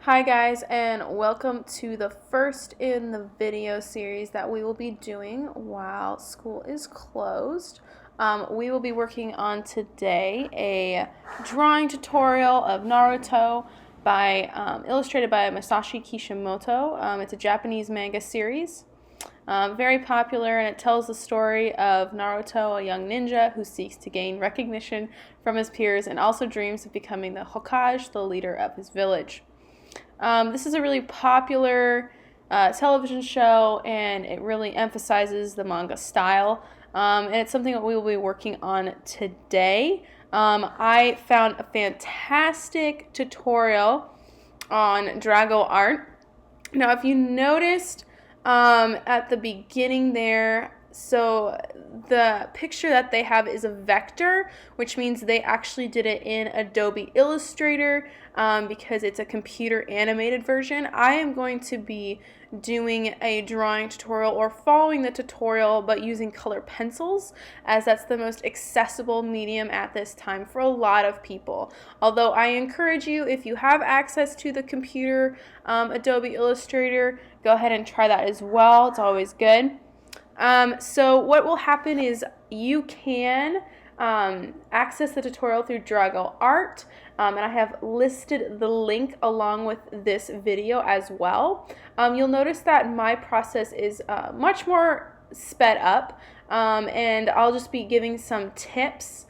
Hi guys, and welcome to the first in the video series that we will be doing while school is closed. We will be working on today a drawing tutorial of Naruto illustrated by Masashi Kishimoto. It's a Japanese manga series. Very popular, and it tells the story of Naruto, a young ninja who seeks to gain recognition from his peers and also dreams of becoming the Hokage, the leader of his village. This is a really popular television show, and it really emphasizes the manga style. And it's something that we will be working on today. I found a fantastic tutorial on Drago art. Now, if you noticed at the beginning there, so the picture that they have is a vector, which means they actually did it in Adobe Illustrator because it's a computer animated version. I am going to be doing a drawing tutorial or following the tutorial but using color pencils, as that's the most accessible medium at this time for a lot of people. Although I encourage you, if you have access to the computer Adobe Illustrator, go ahead and try that as well. It's always good. So what will happen is you can access the tutorial through Drago Art, and I have listed the link along with this video as well. You'll notice that my process is much more sped up, and I'll just be giving some tips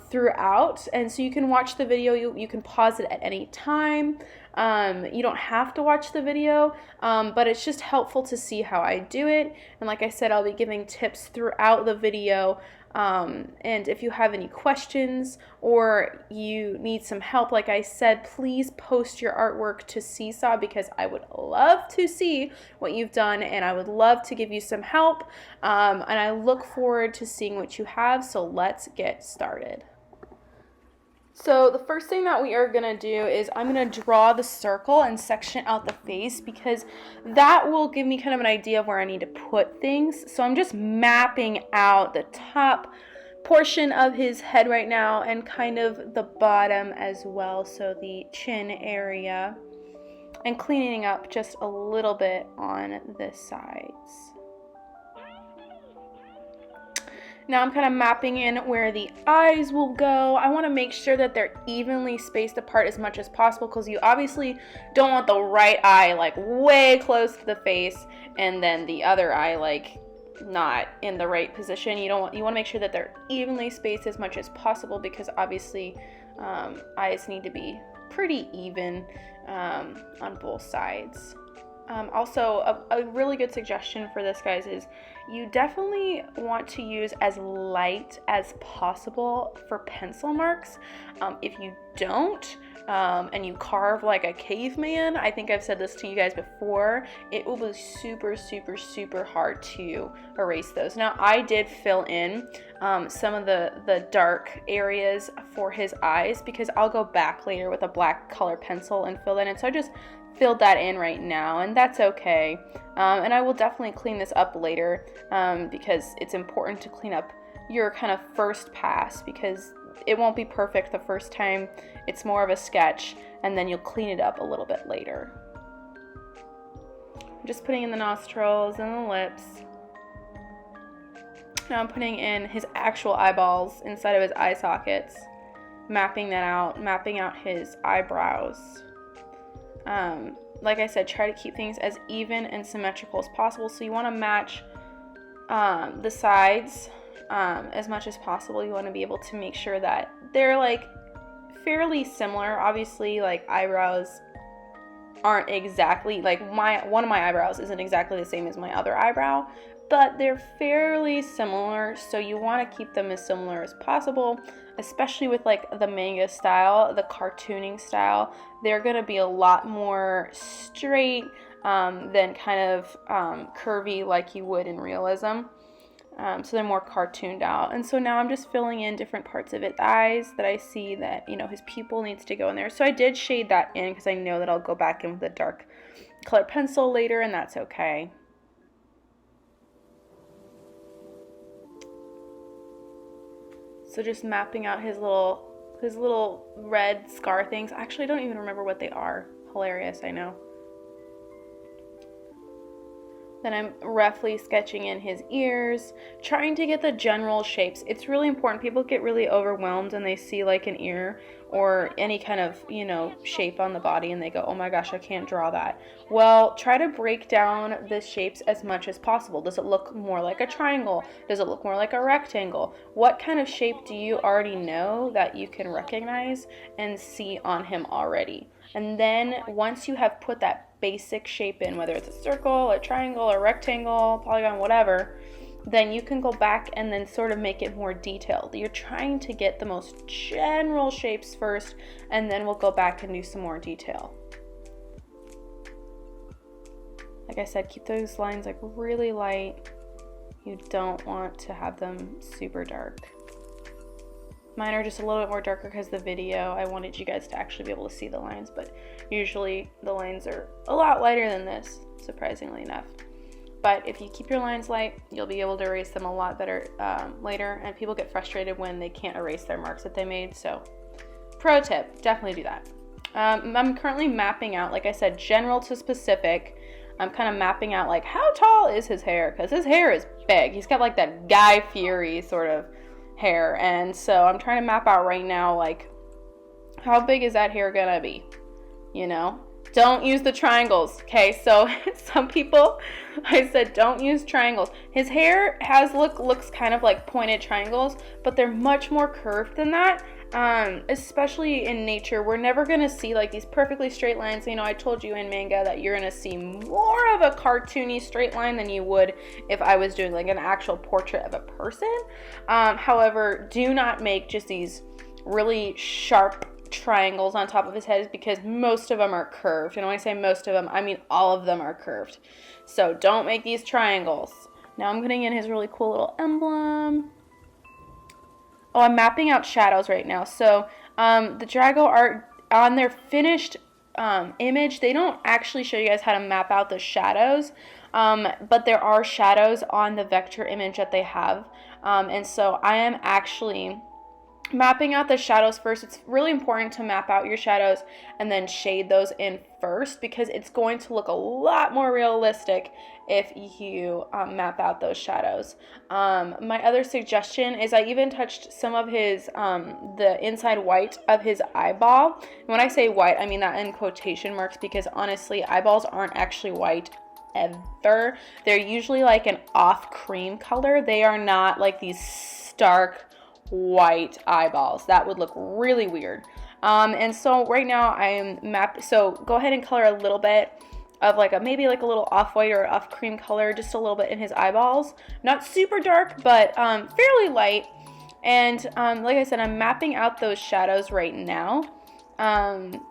throughout, and so you can watch the video, you can pause it at any time. You don't have to watch the video, but it's just helpful to see how I do it. And like I said, I'll be giving tips throughout the video. And if you have any questions or you need some help, like I said, please post your artwork to Seesaw, because I would love to see what you've done and I would love to give you some help. And I look forward to seeing what you have. So let's get started. So the first thing that we are going to do is I'm going to draw the circle and section out the face, because that will give me kind of an idea of where I need to put things. So I'm just mapping out the top portion of his head right now and kind of the bottom as well, so the chin area, and cleaning up just a little bit on the sides. Now I'm kind of mapping in where the eyes will go. I want to make sure that they're evenly spaced apart as much as possible, because you obviously don't want the right eye like way close to the face and then the other eye like not in the right position. You want to make sure that they're evenly spaced as much as possible, because obviously eyes need to be pretty even on both sides. Also, a really good suggestion for this, guys, is you definitely want to use as light as possible for pencil marks. If you don't, and you carve like a caveman, I think I've said this to you guys before, it will be super, super, super hard to erase those. Now, I did fill in some of the dark areas for his eyes, because I'll go back later with a black color pencil and fill that in. So I just filled that in right now, and that's okay. And I will definitely clean this up later, because it's important to clean up your kind of first pass, because it won't be perfect the first time. It's more of a sketch, and then you'll clean it up a little bit later. I'm just putting in the nostrils and the lips. Now I'm putting in his actual eyeballs inside of his eye sockets, mapping that out, mapping out his eyebrows. Like I said, try to keep things as even and symmetrical as possible. So you want to match the sides as much as possible. You want to be able to make sure that they're like fairly similar. Obviously, like eyebrows aren't exactly like one of my eyebrows isn't exactly the same as my other eyebrow, but they're fairly similar, so you want to keep them as similar as possible, especially with like the manga style, the cartooning style. They're going to be a lot more straight than kind of curvy like you would in realism. So they're more cartooned out. And so now I'm just filling in different parts of its eyes that I see that, you know, his pupil needs to go in there. So I did shade that in, because I know that I'll go back in with a dark color pencil later, and that's okay. So just mapping out his little red scar things. Actually, I don't even remember what they are. Hilarious, I know. Then I'm roughly sketching in his ears, trying to get the general shapes. It's really important. People get really overwhelmed when they see like an ear or any kind of, you know, shape on the body and they go, oh my gosh, I can't draw that. Well, try to break down the shapes as much as possible. Does it look more like a triangle? Does it look more like a rectangle? What kind of shape do you already know that you can recognize and see on him already? And then once you have put that basic shape in, whether it's a circle, a triangle, a rectangle, polygon, whatever, then you can go back and then sort of make it more detailed. You're trying to get the most general shapes first, and then we'll go back and do some more detail. Like I said, keep those lines like really light. You don't want to have them super dark. Mine are just a little bit more darker because the video, I wanted you guys to actually be able to see the lines, but usually the lines are a lot lighter than this, surprisingly enough. But if you keep your lines light, you'll be able to erase them a lot better later, and people get frustrated when they can't erase their marks that they made, so pro tip, definitely do that. I'm currently mapping out, like I said, general to specific. I'm kind of mapping out like how tall is his hair, because his hair is big. He's got like that Guy Fieri sort of hair, and so I'm trying to map out right now like how big is that hair gonna be, you know. Don't use the triangles, okay? So some people, I said don't use triangles. His hair looks kind of like pointed triangles, but they're much more curved than that. Especially in nature, we're never gonna see like these perfectly straight lines. You know, I told you in manga that you're gonna see more of a cartoony straight line than you would if I was doing like an actual portrait of a person. However, do not make just these really sharp triangles on top of his head, because most of them are curved. And when I say most of them, I mean all of them are curved. So don't make these triangles. Now I'm putting in his really cool little emblem. Oh, I'm mapping out shadows right now. So the Drago art, on their finished image, they don't actually show you guys how to map out the shadows, but there are shadows on the vector image that they have. And so I am actually mapping out the shadows first. It's really important to map out your shadows and then shade those in first, because it's going to look a lot more realistic if you map out those shadows. My other suggestion is I even touched some of his, the inside white of his eyeball. And when I say white, I mean that in quotation marks, because honestly, eyeballs aren't actually white ever. They're usually like an off cream color. They are not like these stark white eyeballs. That would look really weird. And so right now I am so go ahead and color a little bit of like maybe like a little off-white or off cream color, just a little bit in his eyeballs. Not super dark, but fairly light. And like I said, I'm mapping out those shadows right now,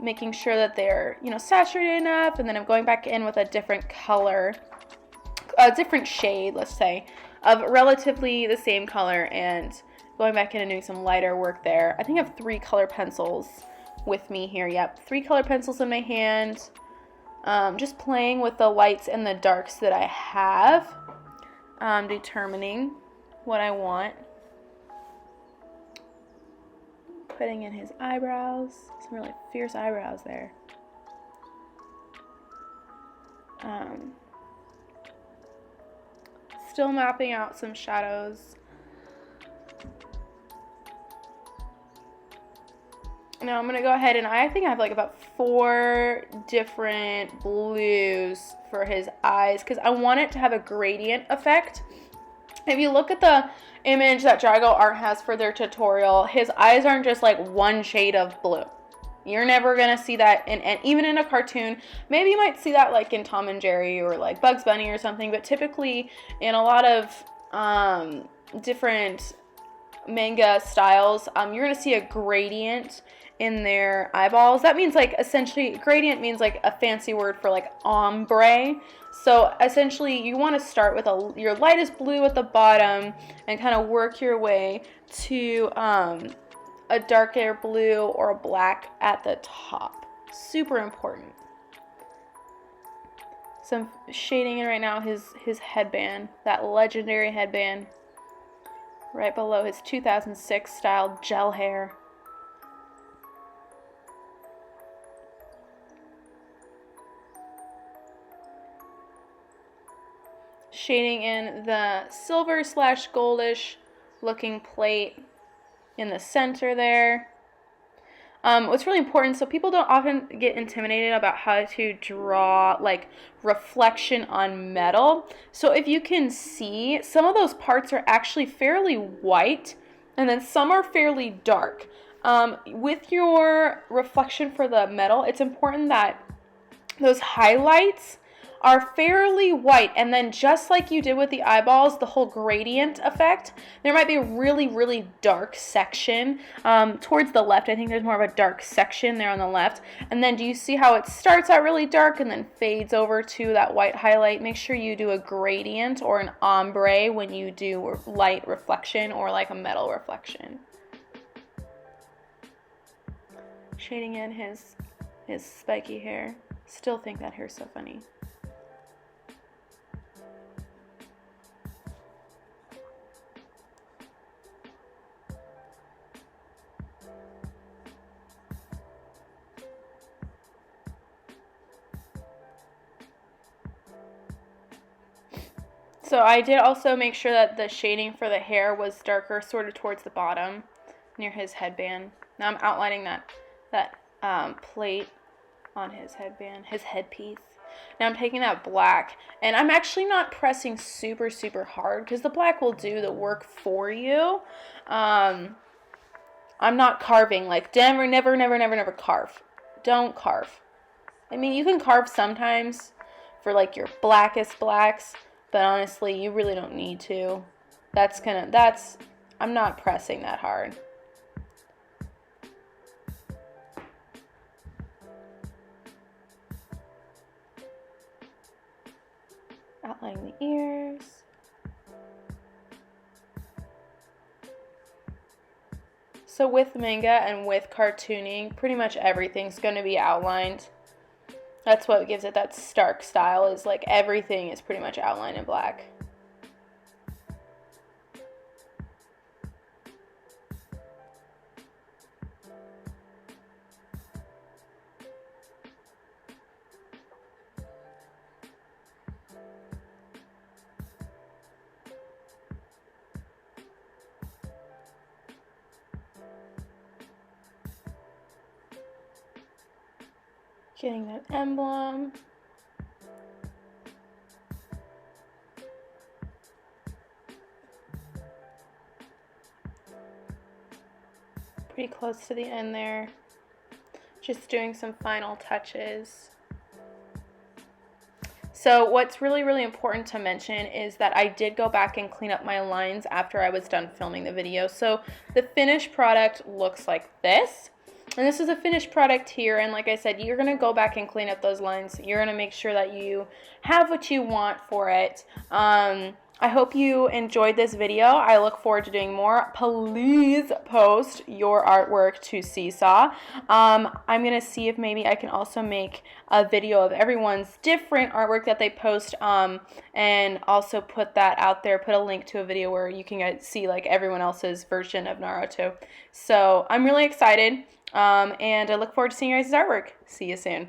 making sure that they're, you know, saturated enough, and then I'm going back in with a different color, a different shade, let's say, of relatively the same color, and going back in and doing some lighter work there. I think I have 3 color pencils with me here. Yep, 3 color pencils in my hand. Just playing with the lights and the darks that I have. Determining what I want. Putting in his eyebrows. Some really fierce eyebrows there. Still mapping out some shadows. Now I'm going to go ahead and I think I have like about 4 different blues for his eyes, because I want it to have a gradient effect. If you look at the image that Drago Art has for their tutorial, his eyes aren't just like one shade of blue. You're never going to see that even in a cartoon. Maybe you might see that like in Tom and Jerry or like Bugs Bunny or something, but typically in a lot of different manga styles, you're going to see a gradient in their eyeballs. That means like essentially gradient means like a fancy word for like ombre. So essentially you want to start with your lightest blue at the bottom and kind of work your way to a darker blue or a black at the top. Super important. So I'm shading in right now his headband, that legendary headband, right below his 2006 style gel hair. Shading in the silver / goldish looking plate in the center there. What's really important, so people don't often get intimidated about how to draw like reflection on metal. So if you can see, some of those parts are actually fairly white, and then some are fairly dark. With your reflection for the metal, it's important that those highlights are fairly white, and then just like you did with the eyeballs, the whole gradient effect, there might be a really, really dark section towards the left. I think there's more of a dark section there on the left. And then do you see how it starts out really dark and then fades over to that white highlight? Make sure you do a gradient or an ombre when you do light reflection or like a metal reflection. Shading in his spiky hair. Still think that hair's so funny. So I did also make sure that the shading for the hair was darker, sort of towards the bottom, near his headband. Now I'm outlining that plate on his headband, his headpiece. Now I'm taking that black, and I'm actually not pressing super, super hard, because the black will do the work for you. I'm not carving, like, never carve. Don't carve. I mean, you can carve sometimes for, like, your blackest blacks, but honestly, you really don't need to. I'm not pressing that hard. Outlining the ears. So with manga and with cartooning, pretty much everything's going to be outlined. That's what gives it that stark style, is like everything is pretty much outlined in black. Getting that emblem. Pretty close to the end there. Just doing some final touches. So what's really, really important to mention is that I did go back and clean up my lines after I was done filming the video. So the finished product looks like this. And this is a finished product here, and like I said, you're going to go back and clean up those lines. You're going to make sure that you have what you want for it. I hope you enjoyed this video. I look forward to doing more. Please post your artwork to Seesaw. I'm going to see if maybe I can also make a video of everyone's different artwork that they post, and also put that out there, put a link to a video where you can see like everyone else's version of Naruto. So I'm really excited. And I look forward to seeing you guys' artwork. See you soon.